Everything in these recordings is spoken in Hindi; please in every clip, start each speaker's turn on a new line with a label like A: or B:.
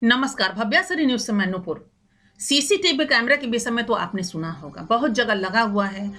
A: नमस्कार, भव्यासरी न्यूज से मैं नूपुर। सीसीटीवी कैमरे के विषय में तो आपने सुना होगा, बहुत जगह लगा हुआ है।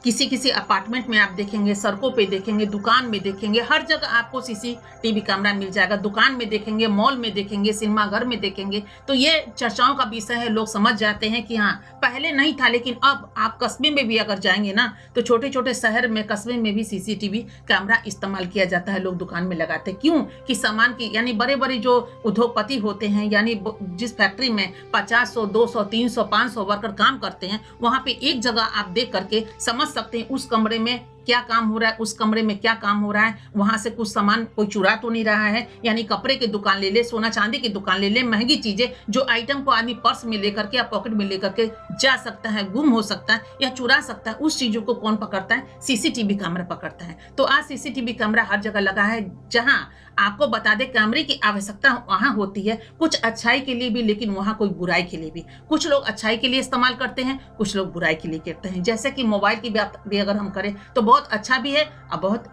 A: किसी किसी अपार्टमेंट में आप देखेंगे, सड़कों पे देखेंगे, दुकान में देखेंगे, हर जगह आपको सीसीटीवी कैमरा मिल जाएगा। दुकान में देखेंगे, मॉल में देखेंगे, सिनेमा घर में देखेंगे। तो ये चर्चाओं का विषय है। लोग समझ जाते हैं कि हाँ, पहले नहीं था, लेकिन अब आप कस्बे में भी अगर जाएंगे ना, तो छोटे छोटे शहर में, कस्बे में भी सीसीटीवी कैमरा इस्तेमाल किया जाता है। लोग दुकान में लगाते हैं। क्यों? कि सामान की, यानी बड़े बड़े जो उद्योगपति होते हैं, यानी जिस फैक्ट्री में 50, 100, 200, 300, 500 वर्कर काम करते हैं, वहां पे एक जगह आप देख करके समझ सकते हैं उस कमरे में क्या काम हो रहा है, उस कमरे में क्या काम हो रहा है। वहां से कुछ सामान कोई चुरा तो नहीं रहा है। यानी कपड़े की दुकान ले ले, सोना चांदी की दुकान ले ले, महंगी चीजें, जो आइटम को आदमी पर्स में लेकर के या पॉकेट में लेकर के जा सकता है, गुम हो सकता है या चुरा सकता है, उस चीजों को कौन पकड़ता है? सीसीटीवी कैमरा पकड़ता है। तो आज सीसीटीवी कैमरा हर जगह लगा है। जहां आपको बता दे, कैमरे की आवश्यकता वहां होती है, कुछ अच्छाई के लिए भी, लेकिन वहां कोई बुराई के लिए भी। कुछ लोग अच्छाई के लिए इस्तेमाल करते हैं, कुछ लोग बुराई के लिए करते हैं। जैसे कि मोबाइल की बात भी अगर हम करें तो बहुत अच्छा भी है और बहुत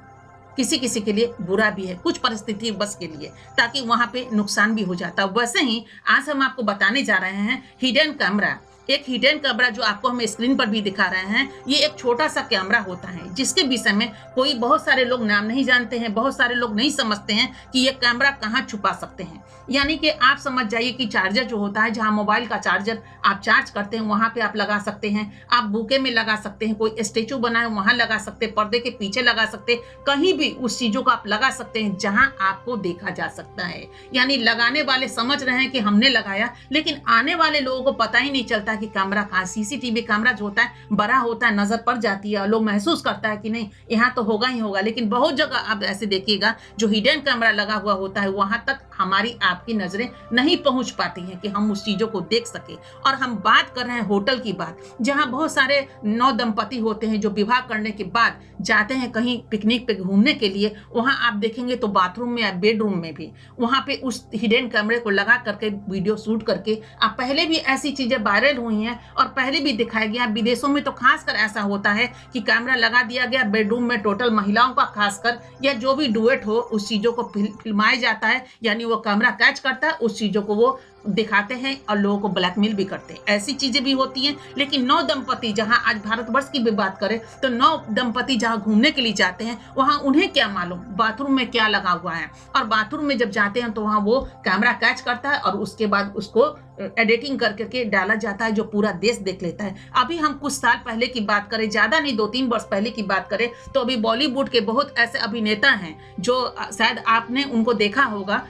A: किसी किसी के लिए बुरा भी है, कुछ परिस्थिति बस के लिए, ताकि वहां पे नुकसान भी हो जाता है। वैसे ही आज हम आपको बताने जा रहे हैं हिडन कैमरा। एक हिडन कैमरा जो आपको हम स्क्रीन पर भी दिखा रहे हैं, ये एक छोटा सा कैमरा होता है, जिसके विषय में कोई बहुत सारे लोग नाम नहीं जानते हैं, बहुत सारे लोग नहीं समझते हैं कि ये कैमरा कहाँ छुपा सकते हैं। यानी कि आप समझ जाइए कि चार्जर जो होता है, जहाँ मोबाइल का चार्जर आप चार्ज करते हैं, वहां पे आप लगा सकते हैं। आप बुके में लगा सकते हैं, कोई स्टेचू बनाए वहां लगा सकते हैं, पर्दे के पीछे लगा सकते हैं, कहीं भी उस चीजों को आप लगा सकते हैं जहां आपको देखा जा सकता है। यानी लगाने वाले समझ रहे हैं कि हमने लगाया, लेकिन आने वाले लोगों को पता ही नहीं चलता कि कैमरा कहाँ। सीसीटीवी कैमरा जो होता है बड़ा होता है, नजर पड़ जाती है, लोग महसूस करता है कि नहीं, यहाँ तो होगा ही होगा। लेकिन बहुत जगह आप ऐसे देखिएगा, जो हिडन कैमरा लगा हुआ होता है, वहां तक हमारी आपकी नजरें नहीं पहुंच पाती हैं कि हम उस चीजों को देख सके। और हम बात कर रहे हैं होटल की बात, जहां बहुत सारे नव दंपति होते हैं जो विवाह करने के बाद जाते हैं कहीं पिकनिक पे घूमने के लिए। वहां आप देखेंगे तो बाथरूम में या बेडरूम में भी वहां पे उस हिडन कैमरे को लगा करके वीडियो शूट करके, आप पहले भी ऐसी चीजें वायरल हुई हैं और पहले भी दिखाया गया। विदेशों में तो खासकर ऐसा होता है कि कैमरा लगा दिया गया बेडरूम में, टोटल महिलाओं का खासकर, या जो भी डुएट हो, उस चीजों को फिल्माया जाता है। यानी वो कैमरा कैच करता है, उस चीजों को वो दिखाते हैं और लोगों को ब्लैकमेल भी करते हैं। ऐसी चीजें भी होती हैं। लेकिन नौ दंपति, जहां आज भारतवर्ष की भी बात करें तो नौ दंपति जहां घूमने के लिए जाते हैं, वहां उन्हें क्या मालूम बाथरूम में क्या लगा हुआ है। और बाथरूम में जब जाते हैं तो वहां वो कैमरा कैच करता है और उसके बाद उसको एडिटिंग करके डाला जाता है, जो पूरा देश देख लेता है। अभी हम कुछ साल पहले की बात करें, ज्यादा नहीं 2-3 वर्ष पहले की बात करें, तो अभी बॉलीवुड के बहुत ऐसे अभिनेता हैं जो शायद आपने उनको देखा होगा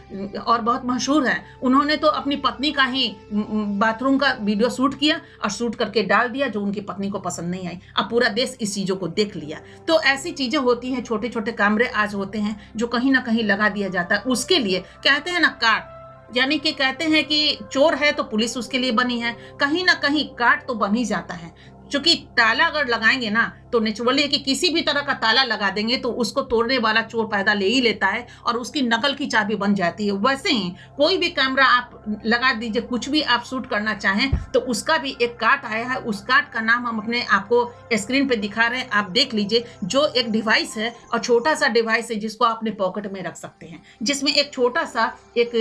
A: और बहुत मशहूर है। उन्होंने तो अपनी पत्नी का ही बाथरूम का वीडियो शूट किया और शूट करके डाल दिया, जो उनकी पत्नी को पसंद नहीं आई। अब पूरा देश इस चीजों को देख लिया। तो ऐसी चीजें होती हैं, छोटे छोटे कैमरे आज होते हैं जो कहीं ना कहीं लगा दिया जाता है। उसके लिए कहते हैं ना काट, यानी कि कहते हैं कि चोर है तो पुलिस उसके लिए बनी है। कहीं ना कहीं काट तो बन ही जाता है, क्योंकि ताला अगर लगाएंगे ना तो नेचुरली है कि किसी भी तरह का ताला लगा देंगे तो उसको तोड़ने वाला चोर पैदा ले ही लेता है और उसकी नकल की चाबी बन जाती है। वैसे ही कोई भी कैमरा आप लगा दीजिए, कुछ भी आप शूट करना चाहें तो उसका भी एक काट आया है। उस काट का नाम हम अपने आपको स्क्रीन पे दिखा रहे हैं, आप देख लीजिए। जो एक डिवाइस है और छोटा सा डिवाइस है जिसको आप अपने पॉकेट में रख सकते हैं, जिसमें एक छोटा सा एक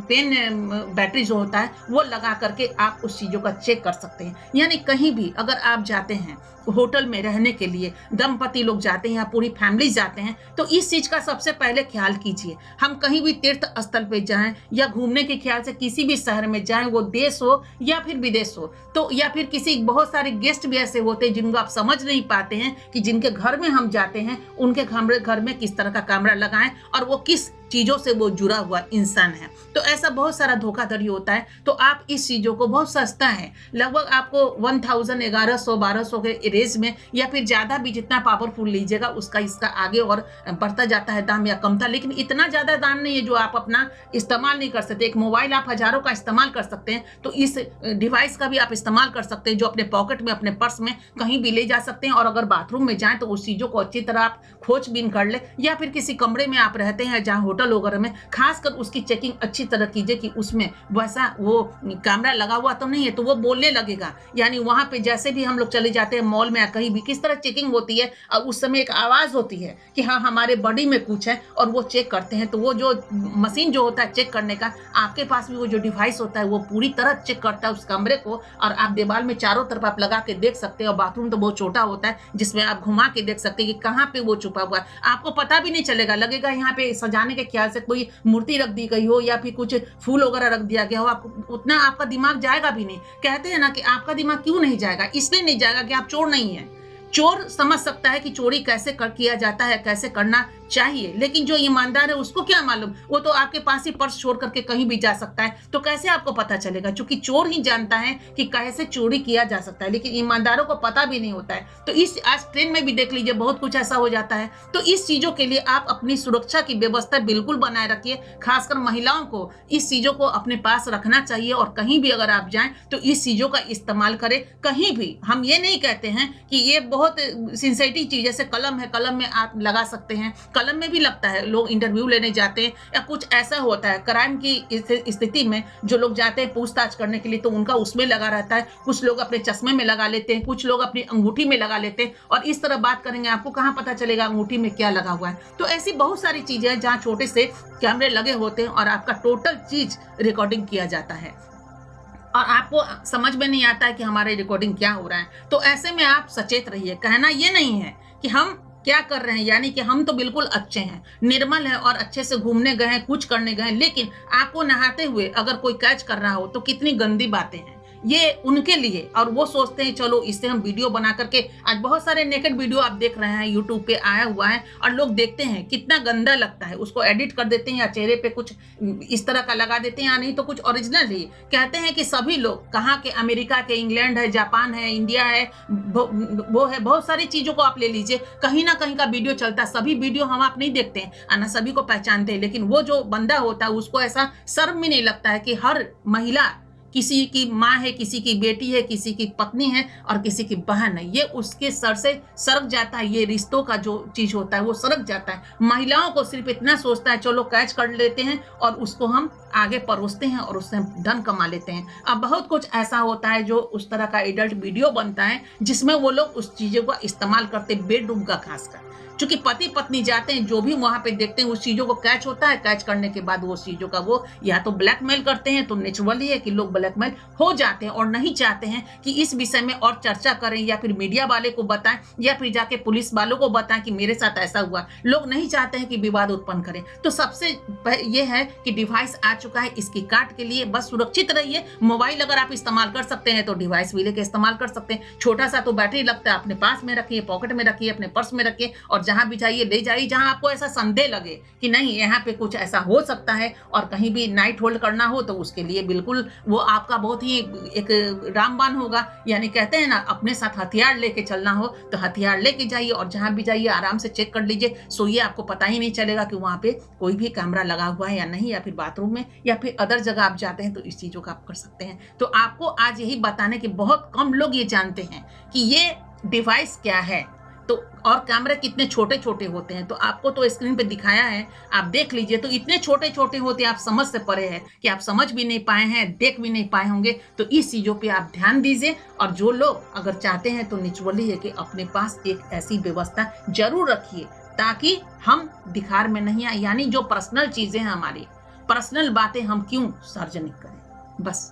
A: पेन बैटरी जो होता है वो लगा करके आप उस चीजों का चेक कर सकते हैं। यानी कहीं भी अगर आप जाते हैं होटल में रहने के लिए, दंपति लोग जाते हैं या पूरी फैमिली जाते हैं, तो इस चीज का सबसे पहले ख्याल कीजिए। हम कहीं भी तीर्थ स्थल पे जाएं या घूमने के ख्याल से किसी भी शहर में जाएं, वो देश हो या फिर विदेश हो, तो या फिर किसी, बहुत सारे गेस्ट भी ऐसे होते हैं जिनको आप समझ नहीं पाते हैं कि जिनके घर में हम जाते हैं उनके घर में किस तरह का कैमरा लगाएं और वो किस चीजों से वो जुड़ा हुआ इंसान है। तो ऐसा बहुत सारा धोखाधड़ी होता है। तो आप इस चीजों को, बहुत सस्ता है, लगभग आपको 1000, 1100, 1200 के रेंज में, या फिर ज्यादा भी, जितना पावरफुल लीजिएगा उसका इसका आगे और बढ़ता जाता है दाम या कमता। लेकिन इतना ज्यादा दाम नहीं है जो आप अपना इस्तेमाल नहीं कर सकते। एक मोबाइल आप हजारों का इस्तेमाल कर सकते हैं, तो इस डिवाइस का भी आप इस्तेमाल कर सकते हैं, जो अपने पॉकेट में, अपने पर्स में कहीं भी ले जा सकते हैं। और अगर बाथरूम में जाए तो उस चीजों को अच्छी तरह आप खोजबीन कर ले, या फिर किसी कमरे में आप रहते हैं जहाँ होटल वगैरह में, खासकर उसकी चेकिंग अच्छी तरह कीजिए कि उसमें वैसा वो कैमरा लगा हुआ तो नहीं है, तो वो बोलने लगेगा। यानी वहाँ पे जैसे भी हम लोग चले जाते हैं मॉल में या कहीं भी, किस तरह चेकिंग होती है और उस समय एक आवाज़ होती है कि हाँ हमारे बॉडी में कुछ है, और वो चेक करते हैं। तो वो जो मशीन जो होता है चेक करने का, आपके पास भी वो जो डिवाइस होता है वो पूरी तरह चेक करता है उस कमरे को, और आप दीवार में चारों तरफ आप लगा के देख सकते हैं। और बाथरूम तो बहुत छोटा होता है जिसमें आप घुमा के देख सकते हैं कि कहाँ पे वो छुपा हुआ है। आपको पता भी नहीं चलेगा, लगेगा यहाँ पे सजाने के ख्याल से कोई मूर्ति रख दी गई हो या फिर कुछ फूल वगैरह रख दिया गया हो, आपको उतना आपका दिमाग जाएगा भी नहीं। कहते हैं ना कि आपका दिमाग क्यों नहीं जाएगा, इसलिए नहीं जाएगा कि आप चोर नहीं है। चोर समझ सकता है कि चोरी कैसे किया जाता है, कैसे करना चाहिए, लेकिन जो ईमानदार है उसको क्या मालूम, वो तो आपके पास ही पर्स छोड़ करके कहीं भी जा सकता है, तो कैसे आपको पता चलेगा? क्योंकि चोर ही जानता है कि कैसे चोरी किया जा सकता है, लेकिन ईमानदारों को पता भी नहीं होता है। तो इस आज ट्रेन में भी देख लीजिए बहुत कुछ ऐसा हो जाता है। तो इस चीजों के लिए आप अपनी सुरक्षा की व्यवस्था बिल्कुल बनाए रखिए। खासकर महिलाओं को इस चीजों को अपने पास रखना चाहिए, और कहीं भी अगर आप जाएं तो इस चीजों का इस्तेमाल करें। कहीं भी हम ये नहीं कहते हैं कि ये बहुत सिंसेटिव चीज, जैसे कलम है, कलम में आप लगा सकते हैं, कलम में भी लगता है। लोग इंटरव्यू लेने जाते हैं या कुछ ऐसा होता है क्राइम की स्थिति में, जो लोग जाते हैं पूछताछ करने के लिए, तो उनका उसमें लगा रहता है। कुछ लोग अपने चश्मे में लगा लेते हैं, कुछ लोग अपनी अंगूठी में लगा लेते हैं, और इस तरह बात करेंगे आपको कहाँ पता चलेगा अंगूठी में क्या लगा हुआ है। तो ऐसी बहुत सारी चीजें हैं जहाँ छोटे से कैमरे लगे होते हैं और आपका टोटल चीज रिकॉर्डिंग किया जाता है, और आपको समझ में नहीं आता है कि हमारे रिकॉर्डिंग क्या हो रहा है। तो ऐसे में आप सचेत रहिए। कहना ये नहीं है कि हम क्या कर रहे हैं, यानी कि हम तो बिल्कुल अच्छे हैं, निर्मल है और अच्छे से घूमने गए हैं, कुछ करने गए हैं, लेकिन आपको नहाते हुए अगर कोई कैच कर रहा हो तो कितनी गंदी बातें हैं ये उनके लिए। और वो सोचते हैं चलो इससे हम वीडियो बना करके, आज बहुत सारे नेकेड वीडियो आप देख रहे हैं यूट्यूब पे आया हुआ है, और लोग देखते हैं कितना गंदा लगता है, उसको एडिट कर देते हैं या चेहरे पे कुछ इस तरह का लगा देते हैं, या नहीं तो कुछ ओरिजिनल ही। कहते हैं कि सभी लोग कहाँ के, अमेरिका के, इंग्लैंड है, जापान है, इंडिया है, वो है, बहुत सारी चीजों को आप ले लीजिए, कहीं ना कहीं का वीडियो चलता है। सभी वीडियो हम आप नहीं देखते हैं, ना सभी को पहचानते हैं, लेकिन वो जो बंदा होता है उसको ऐसा शर्म भी नहीं लगता है कि हर महिला किसी की माँ है, किसी की बेटी है, किसी की पत्नी है और किसी की बहन है, ये उसके सर से सरक जाता है। ये रिश्तों का जो चीज होता है वो सरक जाता है। महिलाओं को सिर्फ इतना सोचता है चलो कैच कर लेते हैं और उसको हम आगे परोसते हैं और उससे धन कमा लेते हैं। अब बहुत कुछ ऐसा होता है जो उस तरह का एडल्ट वीडियो बनता है जिसमें वो लोग उस चीजों का इस्तेमाल करते, बेडरूम का खासकर। चूंकि पति पत्नी जाते हैं, जो भी वहां पे देखते हैं उस चीजों को कैच होता है, कैच करने के बाद वो चीजों का वो या तो ब्लैकमेल करते हैं, तो नेचुरली है कि लोग ब्लैकमेल हो जाते हैं और नहीं चाहते हैं कि इस विषय में और चर्चा करें, या फिर मीडिया वाले को बताएं, या फिर जाके पुलिस वालों को बताएं कि मेरे साथ ऐसा हुआ। लोग नहीं चाहते हैं कि विवाद उत्पन्न करें। तो सबसे ये है कि डिवाइस आ चुका है, इसकी काट के लिए बस सुरक्षित रहिए। मोबाइल अगर आप इस्तेमाल कर सकते हैं तो डिवाइस भी लेके इस्तेमाल कर सकते हैं। छोटा सा तो बैटरी लगता है, अपने पास में रखिए, पॉकेट में रखिए, अपने पर्स में रखिए, और जहां भी जाइए ले जाइए जहां आपको ऐसा संदेह लगे कि नहीं यहाँ पे कुछ ऐसा हो सकता है, और कहीं भी नाइट होल्ड करना हो तो उसके लिए बिल्कुल वो आपका बहुत ही एक रामबाण होगा। यानी कहते हैं ना, अपने साथ हथियार लेके चलना हो तो हथियार लेके जाइए, और जहां भी जाइए आराम से चेक कर लीजिए, सोइए, आपको पता ही नहीं चलेगा कि वहां पे कोई भी कैमरा लगा हुआ है या नहीं, या फिर बाथरूम में या फिर अदर जगह आप जाते हैं तो इस चीजों का आप कर सकते हैं। तो आपको आज यही बताने कि बहुत कम लोग ये जानते हैं कि ये डिवाइस क्या है, तो और कैमरे कितने छोटे छोटे होते हैं। तो आपको तो स्क्रीन पे दिखाया है, आप देख लीजिए, तो इतने छोटे छोटे होते हैं, आप समझ से परे है कि आप समझ भी नहीं पाए हैं, देख भी नहीं पाए होंगे। तो इस चीजों पे आप ध्यान दीजिए, और जो लोग अगर चाहते हैं तो नेचुरली है कि अपने पास एक ऐसी व्यवस्था जरूर रखिए ताकि हम दिखार में नहीं आए। यानी जो पर्सनल चीजें हैं, हमारी पर्सनल बातें हम क्यों सार्वजनिक करें। बस।